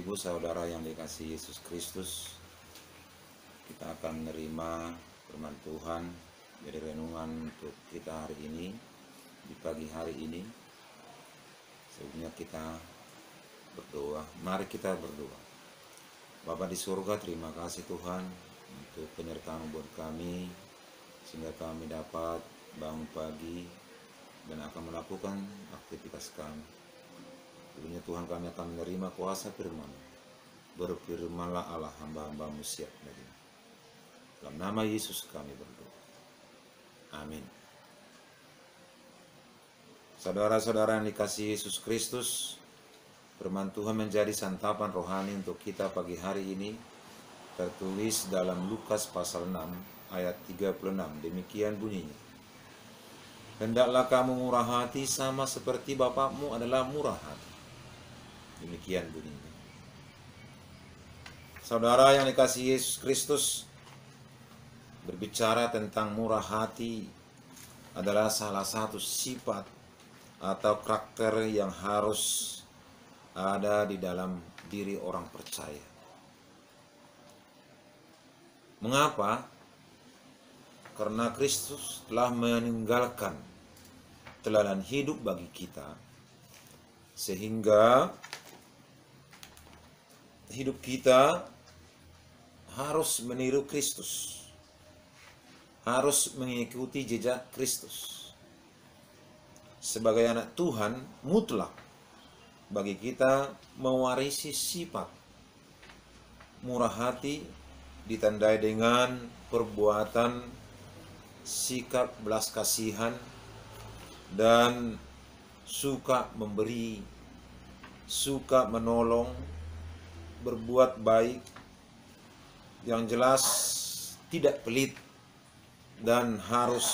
Ibu saudara yang dikasihi Yesus Kristus, kita akan menerima firman Tuhan dari renungan untuk kita hari ini, di pagi hari ini. Sebelumnya kita berdoa. Mari kita berdoa. Bapa di surga, terima kasih Tuhan untuk penyertaan buat kami, sehingga kami dapat bangun pagi dan akan melakukan aktivitas kami. Sebelumnya Tuhan, kami akan menerima kuasa firman. Berfirmanlah Allah, hamba-hambamu siap menerima. Dalam nama Yesus kami berdoa. Amin. Saudara-saudara yang dikasihi Yesus Kristus, firman Tuhan menjadi santapan rohani untuk kita pagi hari ini, tertulis dalam Lukas pasal 6 ayat 36. Demikian bunyinya. Hendaklah kamu murah hati sama seperti Bapakmu adalah murah hati. Demikian bunyinya. Saudara yang dikasihi Yesus Kristus, berbicara tentang murah hati adalah salah satu sifat atau karakter yang harus ada di dalam diri orang percaya. Mengapa? Karena Kristus telah meninggalkan teladan hidup bagi kita, sehingga hidup kita harus meniru Kristus, harus mengikuti jejak Kristus. Sebagai anak Tuhan, mutlak bagi kita mewarisi sifat murah hati, ditandai dengan perbuatan sikap belas kasihan dan suka memberi, suka menolong, berbuat baik, yang jelas tidak pelit dan harus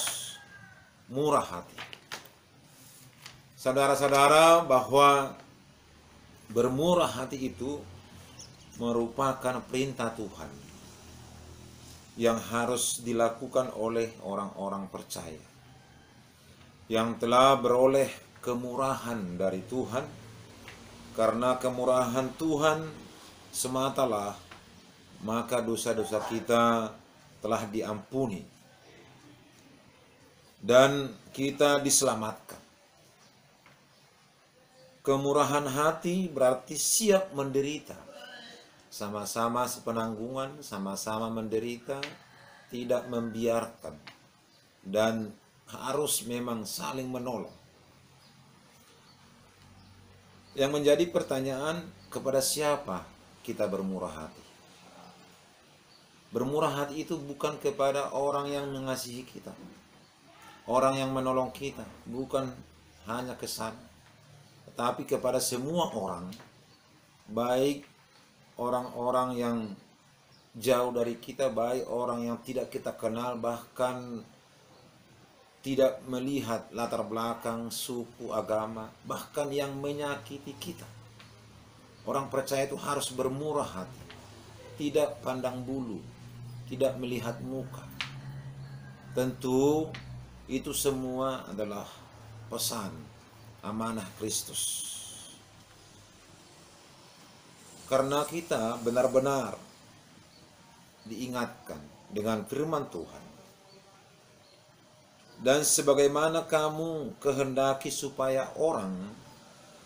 murah hati. Saudara-saudara, bahwa bermurah hati itu merupakan perintah Tuhan yang harus dilakukan oleh orang-orang percaya yang telah beroleh kemurahan dari Tuhan. Karena kemurahan Tuhan sematalah, maka dosa-dosa kita telah diampuni dan kita diselamatkan. Kemurahan hati berarti siap menderita, sama-sama sepenanggungan, sama-sama menderita, tidak membiarkan, dan harus memang saling menolong. Yang menjadi pertanyaan, kepada siapa kita bermurah hati? Bermurah hati itu bukan kepada orang yang mengasihi kita, orang yang menolong kita, bukan hanya ke sana, tetapi kepada semua orang, baik orang-orang yang jauh dari kita, baik orang yang tidak kita kenal, bahkan tidak melihat latar belakang, suku, agama, bahkan yang menyakiti kita. Orang percaya itu harus bermurah hati, tidak pandang bulu, tidak melihat muka. Tentu itu semua adalah pesan amanah Kristus. Karena kita benar-benar diingatkan dengan firman Tuhan. Dan sebagaimana kamu kehendaki supaya orang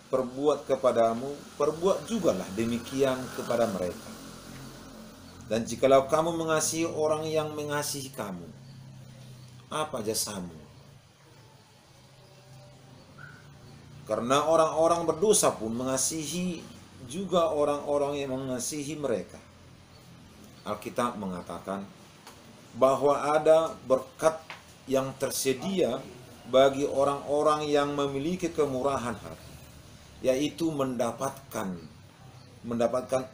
perbuat kepadamu, perbuat jugalah demikian kepada mereka. Dan jikalau kamu mengasihi orang yang mengasihi kamu, apa jasamu? Karena orang-orang berdosa pun mengasihi juga orang-orang yang mengasihi mereka. Alkitab mengatakan bahwa ada berkat yang tersedia bagi orang-orang yang memiliki kemurahan hati, yaitu mendapatkan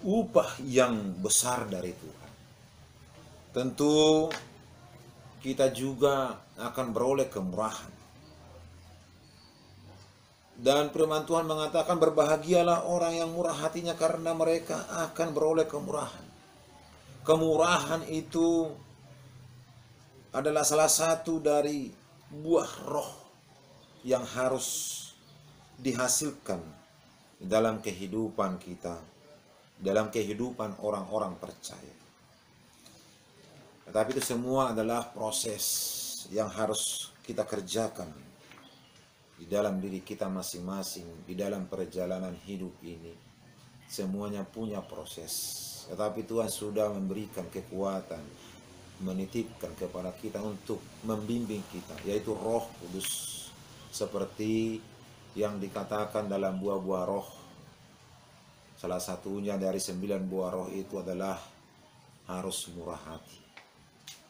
upah yang besar dari Tuhan. Tentu kita juga akan beroleh kemurahan. Dan firman Tuhan mengatakan, berbahagialah orang yang murah hatinya karena mereka akan beroleh kemurahan. Kemurahan itu adalah salah satu dari buah roh yang harus dihasilkan dalam kehidupan kita dalam kehidupan orang-orang percaya. Tetapi itu semua adalah proses yang harus kita kerjakan di dalam diri kita masing-masing, di dalam perjalanan hidup ini. Semuanya punya proses. Tetapi Tuhan sudah memberikan kekuatan, menitipkan kepada kita untuk membimbing kita, yaitu Roh Kudus. Seperti yang dikatakan dalam buah-buah roh. Salah satunya dari 9 buah roh itu adalah harus murah hati.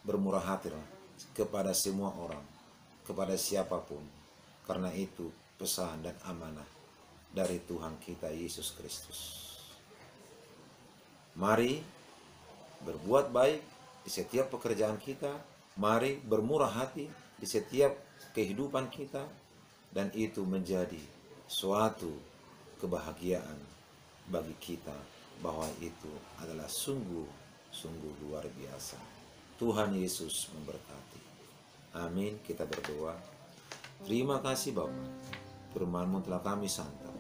Bermurah hatilah kepada semua orang, kepada siapapun. Karena itu pesan dan amanah dari Tuhan kita Yesus Kristus. Mari berbuat baik di setiap pekerjaan kita. Mari bermurah hati di setiap kehidupan kita. Dan itu menjadi suatu kebahagiaan bagi kita, bahwa itu adalah sungguh luar biasa. Tuhan Yesus memberkati. Amin. Kita berdoa. Terima kasih Bapa, firman-Mu telah kami santap.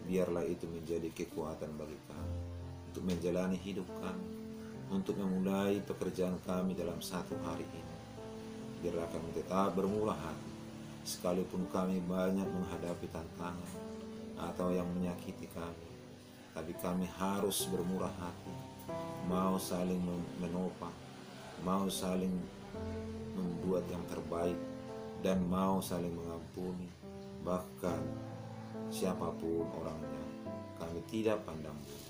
Biarlah itu menjadi kekuatan bagi kami untuk menjalani hidup kami, untuk memulai pekerjaan kami dalam satu hari ini. Biarlah kami tetap bermurah hati, sekalipun kami banyak menghadapi tantangan atau yang menyakiti kami. Tapi kami harus bermurah hati, mau saling menopang, mau saling membuat yang terbaik, dan mau saling mengampuni. Bahkan siapapun orangnya, kami tidak pandang bulu.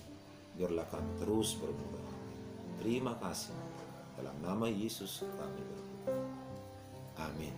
Biarlah kami terus bermurah hati. Terima kasih. Dalam nama Yesus kami berdoa. Amin.